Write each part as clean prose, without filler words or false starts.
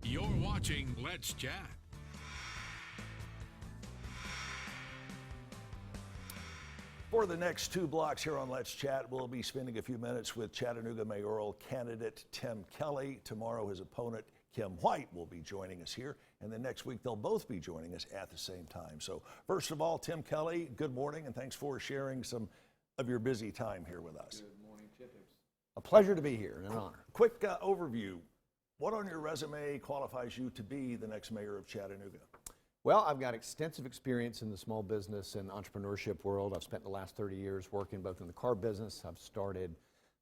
You're watching Let's Chat. For the next 2 blocks here on Let's Chat, we'll be spending a few minutes with Chattanooga mayoral candidate Tim Kelly. Tomorrow, his opponent, Kim White, will be joining us here. And then next week, they'll both be joining us at the same time. So first of all, Tim Kelly, good morning, and thanks for sharing some of your busy time here with us. Good morning, Chip. It's a pleasure to be here and an honor. Quick overview. What on your resume qualifies you to be the next mayor of Chattanooga? Well, I've got extensive experience in the small business and entrepreneurship world. I've spent the last 30 years working both in the car business. I've started,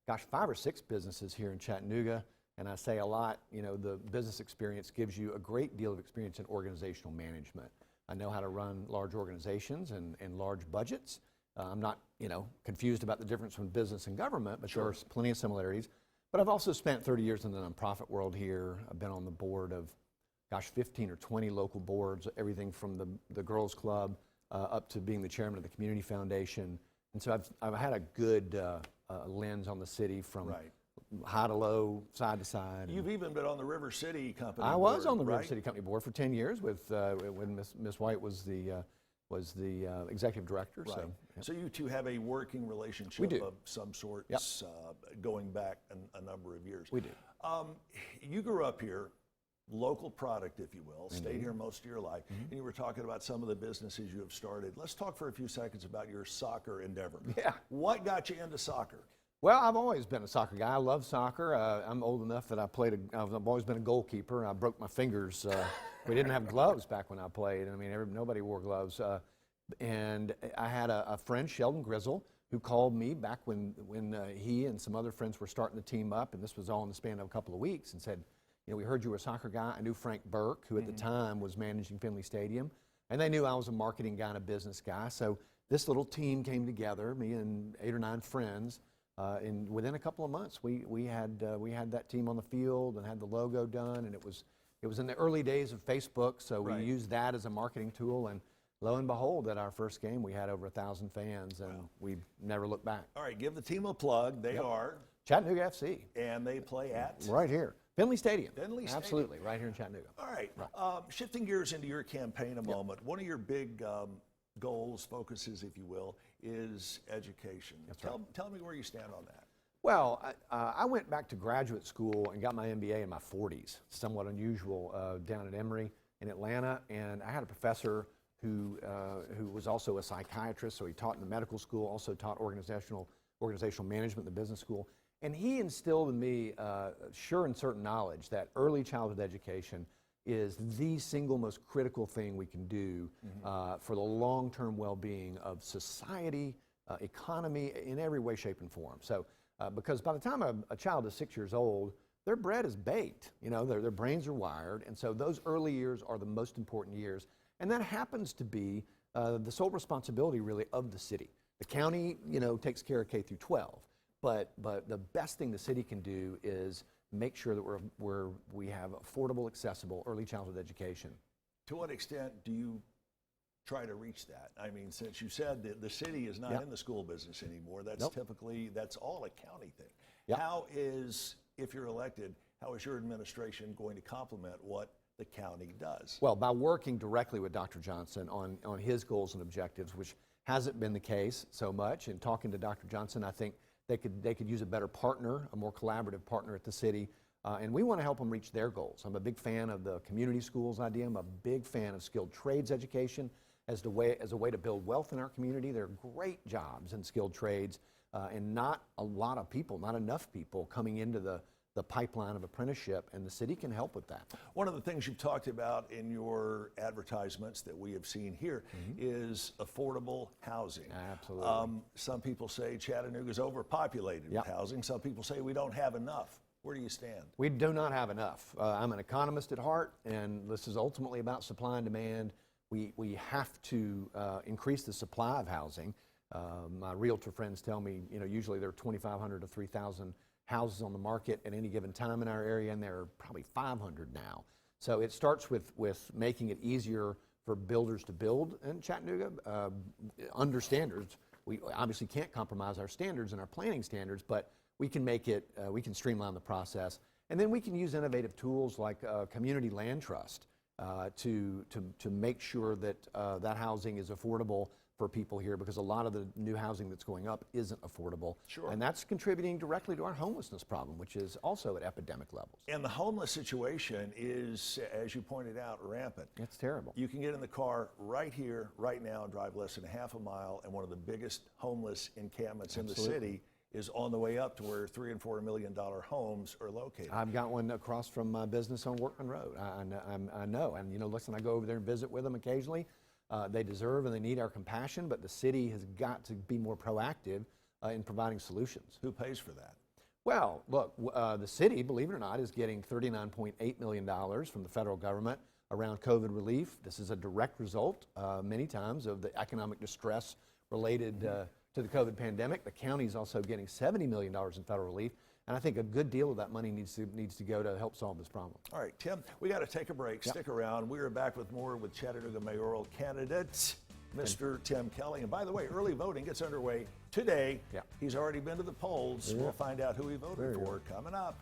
5 or 6 businesses here in Chattanooga. And I say a lot, the business experience gives you a great deal of experience in organizational management. I know how to run large organizations and large budgets. I'm not, confused about the difference between business and government, but There are plenty of similarities. But I've also spent 30 years in the nonprofit world here. I've been on the board of 15 or 20 local boards, everything from the Girls Club up to being the chairman of the Community Foundation. And so I've had a good lens on the city from high to low, side to side. You've even been on the River City Company I board, was on the right? River City Company board for 10 years with when Miss White was the executive director. Right. So you two have a working relationship We do. of some sort, Yep. Going back a number of years. We do. You grew up here, local product, if you will, stayed here most of your life, and you were talking about some of the businesses you have started. Let's talk for a few seconds about your soccer endeavor. Yeah. What got you into soccer? Well, I've always been a soccer guy. I love soccer. I'm old enough that I've always been a goalkeeper. I broke my fingers. We didn't have gloves back when I played. I mean, nobody wore gloves. And I had a friend, Sheldon Grizzle, who called me back when he and some other friends were starting the team up, and this was all in the span of a couple of weeks, and said, we heard you were a soccer guy. I knew Frank Burke, who at the time was managing Finley Stadium, and they knew I was a marketing guy and a business guy. So this little team came together, me and 8 or 9 friends, and within a couple of months, we had that team on the field and had the logo done, and it was in the early days of Facebook, so we used that as a marketing tool, and lo and behold, at our first game, we had over 1,000 fans, and we never looked back. All right, give the team a plug. They are, Chattanooga FC. and they play at? Right here. Finley Stadium. Finley Stadium. Absolutely, right here in Chattanooga. All right. Shifting gears into your campaign a moment, one of your big goals, focuses, if you will, is education. Tell me where you stand on that. Well, I went back to graduate school and got my MBA in my 40s, somewhat unusual, down at Emory in Atlanta, and I had a professor who was also a psychiatrist, so he taught in the medical school, also taught organizational management in the business school. And he instilled in me sure and certain knowledge that early childhood education is the single most critical thing we can do for the long-term well-being of society, economy, in every way, shape, and form. So, because by the time a child is 6 years old, their bread is baked. Their brains are wired, and so those early years are the most important years. And that happens to be the sole responsibility, really, of the city. The county, takes care of K through 12. But the best thing the city can do is make sure that we have affordable, accessible early childhood education. To what extent do you try to reach that? I mean, since you said that the city is not in the school business anymore, that's that's all a county thing. How is, if you're elected, how is your administration going to complement what the county does? Well, by working directly with Dr. Johnson on his goals and objectives, which hasn't been the case so much, and talking to Dr. Johnson, I think they could use a better partner, a more collaborative partner at the city, and we want to help them reach their goals. I'm a big fan of the community schools idea. I'm a big fan of skilled trades education as a way to build wealth in our community. There are great jobs in skilled trades, and not a lot of people, not enough people coming into the pipeline of apprenticeship, and the city can help with that. One of the things you've talked about in your advertisements that we have seen here is affordable housing. Absolutely. Some people say Chattanooga's overpopulated with housing. Some people say we don't have enough. Where do you stand? We do not have enough. I'm an economist at heart, and this is ultimately about supply and demand. We have to increase the supply of housing. My realtor friends tell me, usually there are 2,500 to 3,000 houses on the market at any given time in our area, and there are probably 500 now. So it starts with making it easier for builders to build in Chattanooga under standards. We obviously can't compromise our standards and our planning standards, but we can make it, we can streamline the process. And then we can use innovative tools like community land trust to make sure that that housing is affordable for people here, because a lot of the new housing that's going up isn't affordable. Sure. And that's contributing directly to our homelessness problem, which is also at epidemic levels. And the homeless situation is, as you pointed out, rampant. It's terrible. You can get in the car right here, right now, and drive less than half a mile, and one of the biggest homeless encampments in the city is on the way up to where $3 and $4 million homes are located. I've got one across from my business on Workman Road. I know, and listen, I go over there and visit with them occasionally. They deserve and they need our compassion, but the city has got to be more proactive in providing solutions. Who pays for that? Well, look, the city, believe it or not, is getting $39.8 million from the federal government around COVID relief. This is a direct result, many times, of the economic distress related to the COVID pandemic. The county is also getting $70 million in federal relief, and I think a good deal of that money needs to go to help solve this problem. All right, Tim, we got to take a break. Yep. Stick around. We are back with more with Chattanooga mayoral candidate, Mr. Tim Kelly. And by the way, early voting gets underway today. Yep. He's already been to the polls. Yeah. We'll find out who he voted Very for coming up.